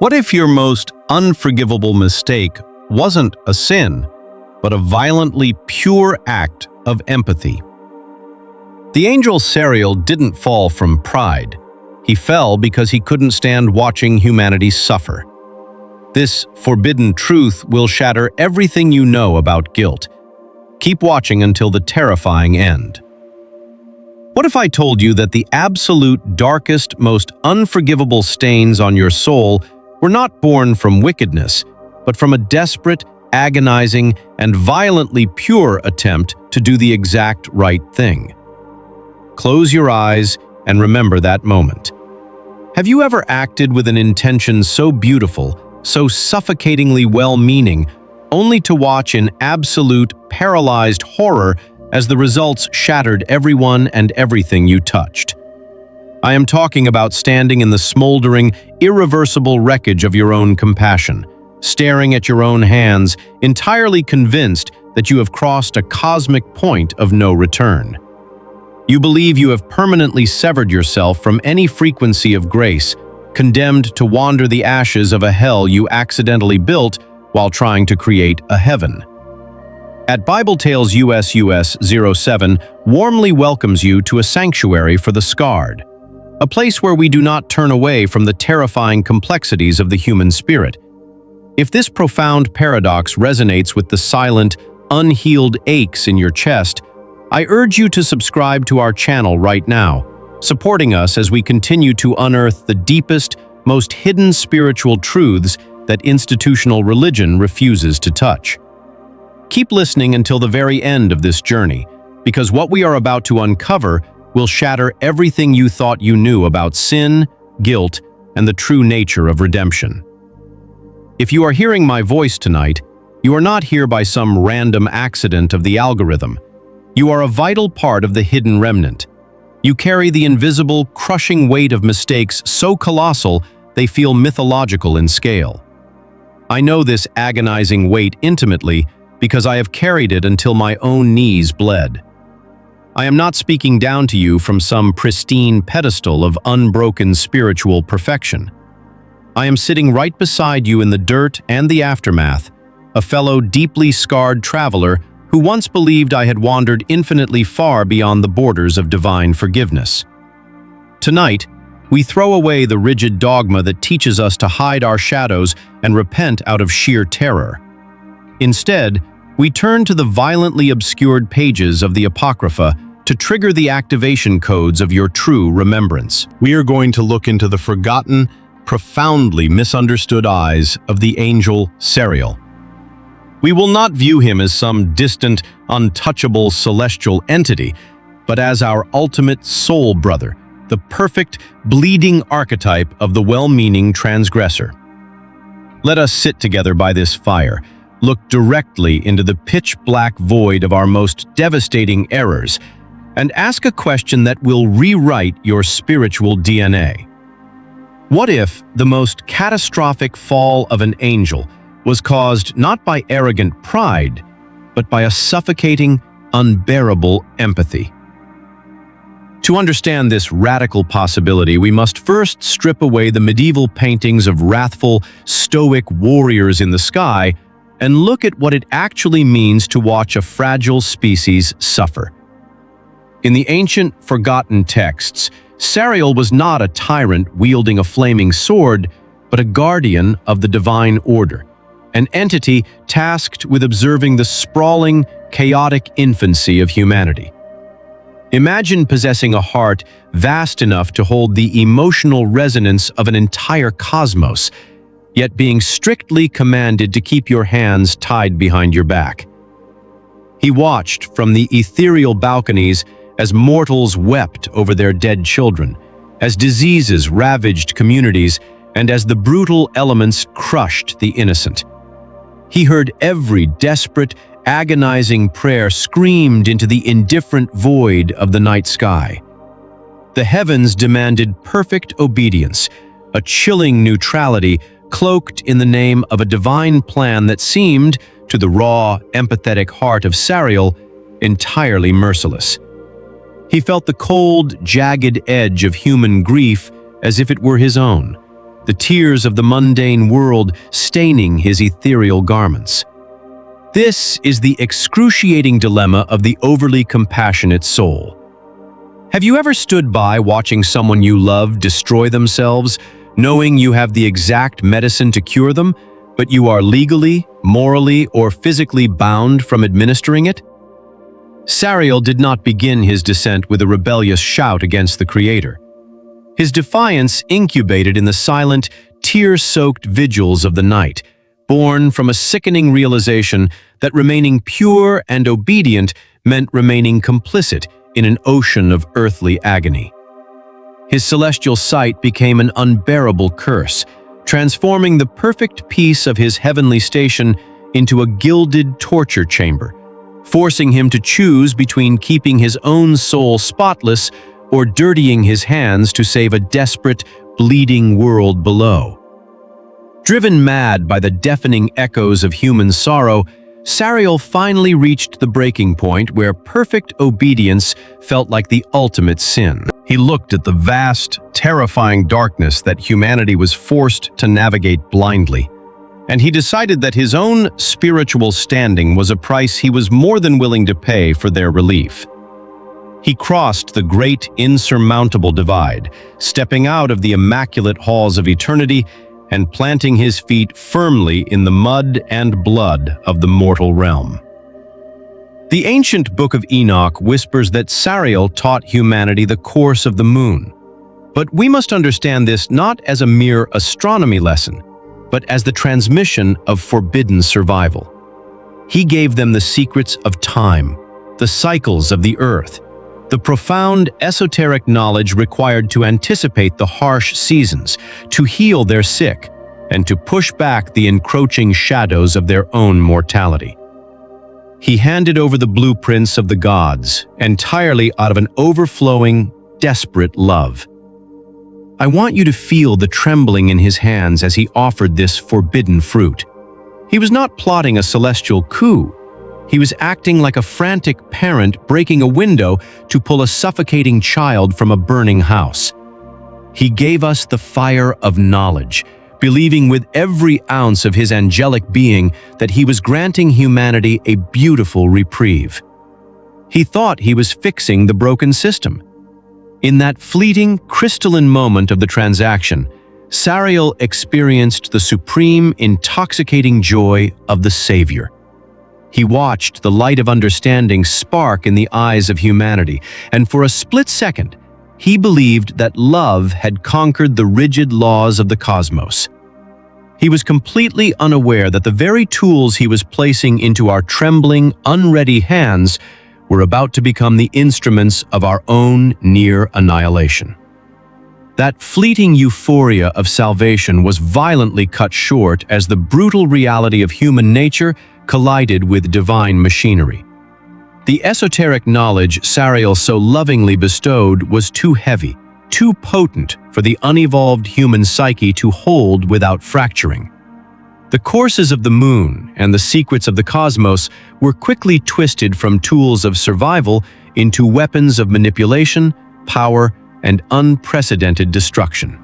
What if your most unforgivable mistake wasn't a sin, but a violently pure act of empathy? The angel Sariel didn't fall from pride. He fell because he couldn't stand watching humanity suffer. This forbidden truth will shatter everything you know about guilt. Keep watching until the terrifying end. What if I told you that the absolute darkest, most unforgivable stains on your soul were not born from wickedness, but from a desperate, agonizing, and violently pure attempt to do the exact right thing? Close your eyes and remember that moment. Have you ever acted with an intention so beautiful, so suffocatingly well-meaning, only to watch in absolute, paralyzed horror as the results shattered everyone and everything you touched? I am talking about standing in the smoldering, irreversible wreckage of your own compassion, staring at your own hands, entirely convinced that you have crossed a cosmic point of no return. You believe you have permanently severed yourself from any frequency of grace, condemned to wander the ashes of a hell you accidentally built while trying to create a heaven. At Bible Tales US 07 warmly welcomes you to a sanctuary for the scarred, a place where we do not turn away from the terrifying complexities of the human spirit. If this profound paradox resonates with the silent, unhealed aches in your chest, I urge you to subscribe to our channel right now, supporting us as we continue to unearth the deepest, most hidden spiritual truths that institutional religion refuses to touch. Keep listening until the very end of this journey, because what we are about to uncover will shatter everything you thought you knew about sin, guilt, and the true nature of redemption. If you are hearing my voice tonight, you are not here by some random accident of the algorithm. You are a vital part of the hidden remnant. You carry the invisible, crushing weight of mistakes so colossal they feel mythological in scale. I know this agonizing weight intimately because I have carried it until my own knees bled. I am not speaking down to you from some pristine pedestal of unbroken spiritual perfection. I am sitting right beside you in the dirt and the aftermath, a fellow deeply scarred traveler who once believed I had wandered infinitely far beyond the borders of divine forgiveness. Tonight, we throw away the rigid dogma that teaches us to hide our shadows and repent out of sheer terror. Instead, we turn to the violently obscured pages of the Apocrypha to trigger the activation codes of your true remembrance. We are going to look into the forgotten, profoundly misunderstood eyes of the angel Sariel. We will not view him as some distant, untouchable celestial entity, but as our ultimate soul brother, the perfect, bleeding archetype of the well-meaning transgressor. Let us sit together by this fire, look directly into the pitch-black void of our most devastating errors, and ask a question that will rewrite your spiritual DNA. What if the most catastrophic fall of an angel was caused not by arrogant pride, but by a suffocating, unbearable empathy? To understand this radical possibility, we must first strip away the medieval paintings of wrathful, stoic warriors in the sky and look at what it actually means to watch a fragile species suffer. In the ancient, forgotten texts, Sariel was not a tyrant wielding a flaming sword, but a guardian of the divine order, an entity tasked with observing the sprawling, chaotic infancy of humanity. Imagine possessing a heart vast enough to hold the emotional resonance of an entire cosmos, yet being strictly commanded to keep your hands tied behind your back. He watched from the ethereal balconies as mortals wept over their dead children, as diseases ravaged communities, and as the brutal elements crushed the innocent. He heard every desperate, agonizing prayer screamed into the indifferent void of the night sky. The heavens demanded perfect obedience, a chilling neutrality cloaked in the name of a divine plan that seemed, to the raw, empathetic heart of Sariel, entirely merciless. He felt the cold, jagged edge of human grief as if it were his own, the tears of the mundane world staining his ethereal garments. This is the excruciating dilemma of the overly compassionate soul. Have you ever stood by watching someone you love destroy themselves, knowing you have the exact medicine to cure them, but you are legally, morally, or physically bound from administering it? Sariel did not begin his descent with a rebellious shout against the Creator. His defiance incubated in the silent, tear-soaked vigils of the night, born from a sickening realization that remaining pure and obedient meant remaining complicit in an ocean of earthly agony. His celestial sight became an unbearable curse, transforming the perfect peace of his heavenly station into a gilded torture chamber, forcing him to choose between keeping his own soul spotless or dirtying his hands to save a desperate, bleeding world below. Driven mad by the deafening echoes of human sorrow, Sariel finally reached the breaking point where perfect obedience felt like the ultimate sin. He looked at the vast, terrifying darkness that humanity was forced to navigate blindly, and he decided that his own spiritual standing was a price he was more than willing to pay for their relief. He crossed the great, insurmountable divide, stepping out of the immaculate halls of eternity and planting his feet firmly in the mud and blood of the mortal realm. The ancient Book of Enoch whispers that Sariel taught humanity the course of the moon. But we must understand this not as a mere astronomy lesson, but as the transmission of forbidden survival. He gave them the secrets of time, the cycles of the earth, the profound esoteric knowledge required to anticipate the harsh seasons, to heal their sick, and to push back the encroaching shadows of their own mortality. He handed over the blueprints of the gods, entirely out of an overflowing, desperate love. I want you to feel the trembling in his hands as he offered this forbidden fruit. He was not plotting a celestial coup. He was acting like a frantic parent breaking a window to pull a suffocating child from a burning house. He gave us the fire of knowledge, believing with every ounce of his angelic being that he was granting humanity a beautiful reprieve. He thought he was fixing the broken system. In that fleeting, crystalline moment of the transaction, Sariel experienced the supreme, intoxicating joy of the Savior. He watched the light of understanding spark in the eyes of humanity, and for a split second, he believed that love had conquered the rigid laws of the cosmos. He was completely unaware that the very tools he was placing into our trembling, unready hands were about to become the instruments of our own near annihilation. That fleeting euphoria of salvation was violently cut short as the brutal reality of human nature collided with divine machinery. The esoteric knowledge Sariel so lovingly bestowed was too heavy, too potent for the unevolved human psyche to hold without fracturing. The courses of the moon and the secrets of the cosmos were quickly twisted from tools of survival into weapons of manipulation, power, and unprecedented destruction.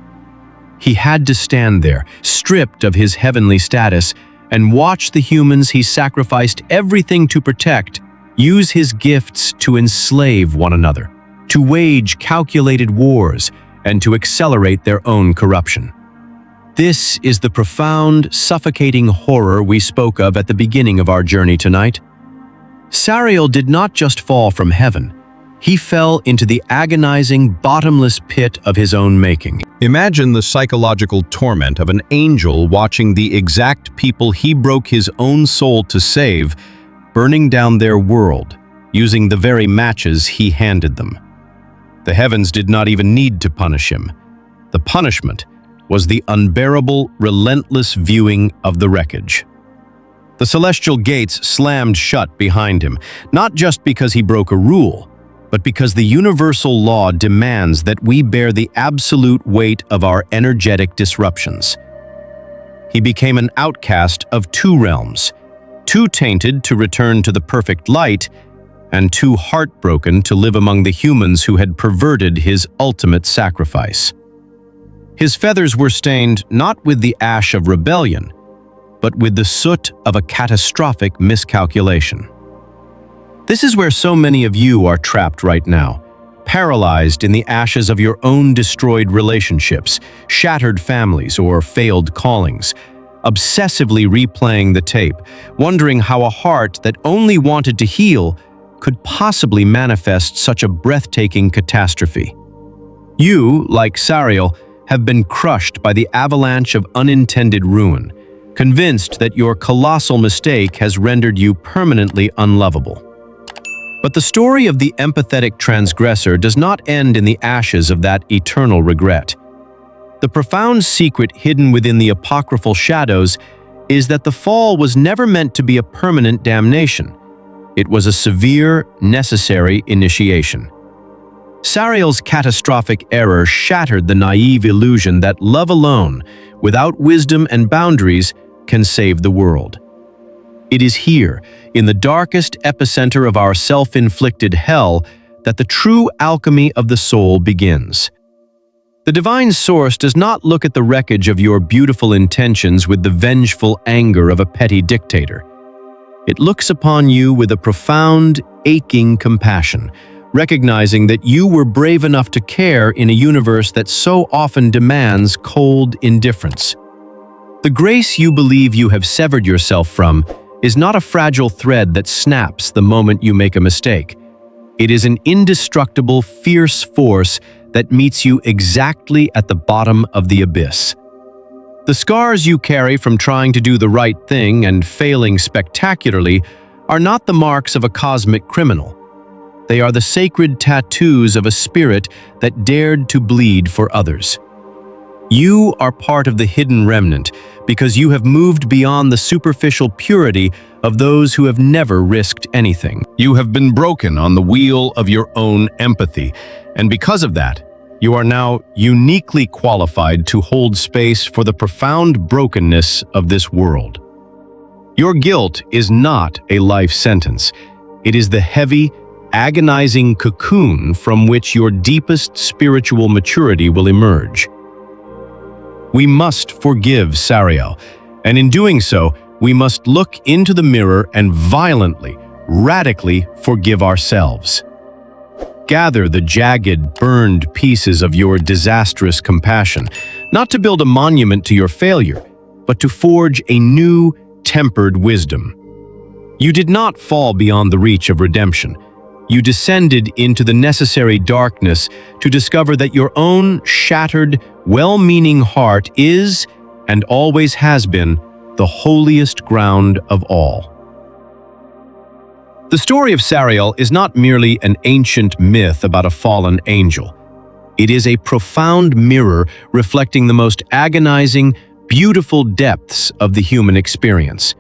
He had to stand there, stripped of his heavenly status, and watch the humans he sacrificed everything to protect use his gifts to enslave one another, to wage calculated wars, and to accelerate their own corruption. This is the profound, suffocating horror we spoke of at the beginning of our journey tonight. Sariel did not just fall from heaven. He fell into the agonizing, bottomless pit of his own making. Imagine the psychological torment of an angel watching the exact people he broke his own soul to save, burning down their world, using the very matches he handed them. The heavens did not even need to punish him. The punishment was the unbearable, relentless viewing of the wreckage. The celestial gates slammed shut behind him, not just because he broke a rule, but because the universal law demands that we bear the absolute weight of our energetic disruptions. He became an outcast of two realms, too tainted to return to the perfect light, and too heartbroken to live among the humans who had perverted his ultimate sacrifice. His feathers were stained not with the ash of rebellion, but with the soot of a catastrophic miscalculation. This is where so many of you are trapped right now, paralyzed in the ashes of your own destroyed relationships, shattered families, or failed callings, obsessively replaying the tape, wondering how a heart that only wanted to heal could possibly manifest such a breathtaking catastrophe. You, like Sariel, have been crushed by the avalanche of unintended ruin, convinced that your colossal mistake has rendered you permanently unlovable. But the story of the empathetic transgressor does not end in the ashes of that eternal regret. The profound secret hidden within the apocryphal shadows is that the fall was never meant to be a permanent damnation. It was a severe, necessary initiation. Sariel's catastrophic error shattered the naive illusion that love alone, without wisdom and boundaries, can save the world. It is here, in the darkest epicenter of our self-inflicted hell, that the true alchemy of the soul begins. The divine source does not look at the wreckage of your beautiful intentions with the vengeful anger of a petty dictator. It looks upon you with a profound, aching compassion, recognizing that you were brave enough to care in a universe that so often demands cold indifference. The grace you believe you have severed yourself from is not a fragile thread that snaps the moment you make a mistake. It is an indestructible, fierce force that meets you exactly at the bottom of the abyss. The scars you carry from trying to do the right thing and failing spectacularly are not the marks of a cosmic criminal. They are the sacred tattoos of a spirit that dared to bleed for others. You are part of the hidden remnant because you have moved beyond the superficial purity of those who have never risked anything. You have been broken on the wheel of your own empathy, and because of that, you are now uniquely qualified to hold space for the profound brokenness of this world. Your guilt is not a life sentence. It is the heavy, agonizing cocoon from which your deepest spiritual maturity will emerge. We must forgive Sariel, and in doing so, we must look into the mirror and violently, radically forgive ourselves. Gather the jagged, burned pieces of your disastrous compassion, not to build a monument to your failure, but to forge a new, tempered wisdom. You did not fall beyond the reach of redemption. You descended into the necessary darkness to discover that your own shattered, well-meaning heart is, and always has been, the holiest ground of all. The story of Sariel is not merely an ancient myth about a fallen angel. It is a profound mirror reflecting the most agonizing, beautiful depths of the human experience.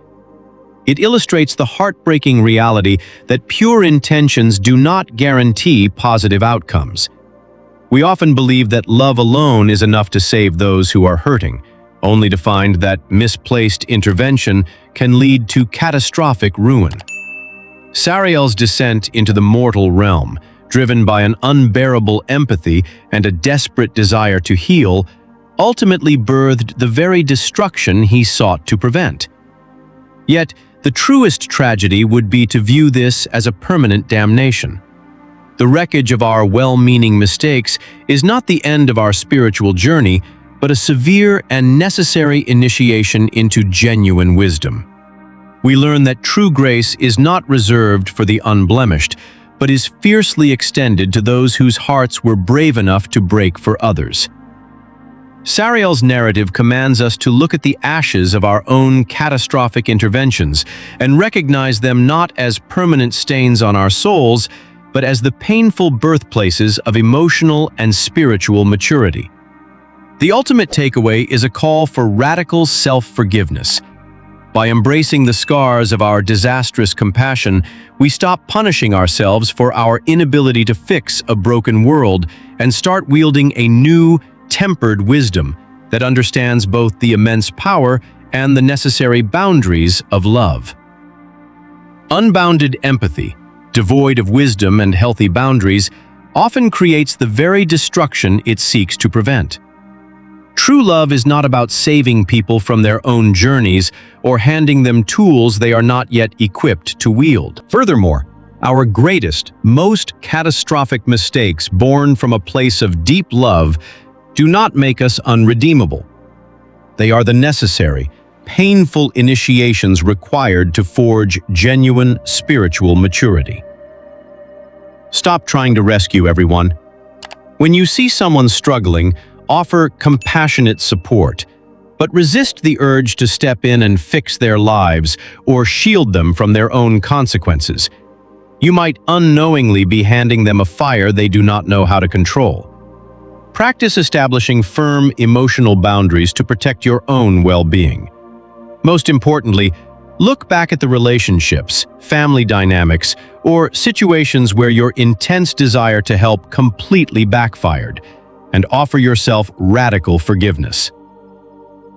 It illustrates the heartbreaking reality that pure intentions do not guarantee positive outcomes. We often believe that love alone is enough to save those who are hurting, only to find that misplaced intervention can lead to catastrophic ruin. Sariel's descent into the mortal realm, driven by an unbearable empathy and a desperate desire to heal, ultimately birthed the very destruction he sought to prevent. Yet, the truest tragedy would be to view this as a permanent damnation. The wreckage of our well-meaning mistakes is not the end of our spiritual journey, but a severe and necessary initiation into genuine wisdom. We learn that true grace is not reserved for the unblemished, but is fiercely extended to those whose hearts were brave enough to break for others. Sariel's narrative commands us to look at the ashes of our own catastrophic interventions and recognize them not as permanent stains on our souls, but as the painful birthplaces of emotional and spiritual maturity. The ultimate takeaway is a call for radical self-forgiveness. By embracing the scars of our disastrous compassion, we stop punishing ourselves for our inability to fix a broken world and start wielding a new, tempered wisdom that understands both the immense power and the necessary boundaries of love. Unbounded empathy, devoid of wisdom and healthy boundaries, often creates the very destruction it seeks to prevent. True love is not about saving people from their own journeys or handing them tools they are not yet equipped to wield. Furthermore, our greatest, most catastrophic mistakes born from a place of deep love do not make us unredeemable. They are the necessary, painful initiations required to forge genuine spiritual maturity. Stop trying to rescue everyone. When you see someone struggling, offer compassionate support, but resist the urge to step in and fix their lives or shield them from their own consequences. You might unknowingly be handing them a fire they do not know how to control. Practice establishing firm emotional boundaries to protect your own well-being. Most importantly, look back at the relationships, family dynamics, or situations where your intense desire to help completely backfired, and offer yourself radical forgiveness.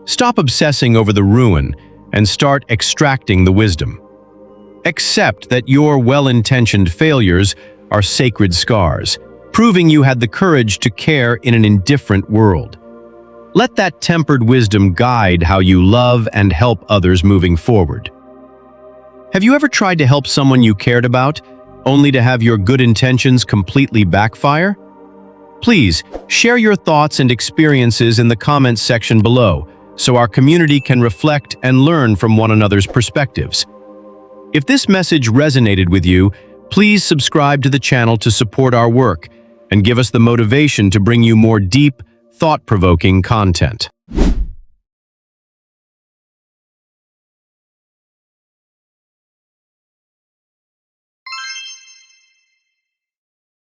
Stop obsessing over the ruin and start extracting the wisdom. Accept that your well-intentioned failures are sacred scars, proving you had the courage to care in an indifferent world. Let that tempered wisdom guide how you love and help others moving forward. Have you ever tried to help someone you cared about, only to have your good intentions completely backfire? Please share your thoughts and experiences in the comments section below, so our community can reflect and learn from one another's perspectives. If this message resonated with you, please subscribe to the channel to support our work and give us the motivation to bring you more deep, thought-provoking content.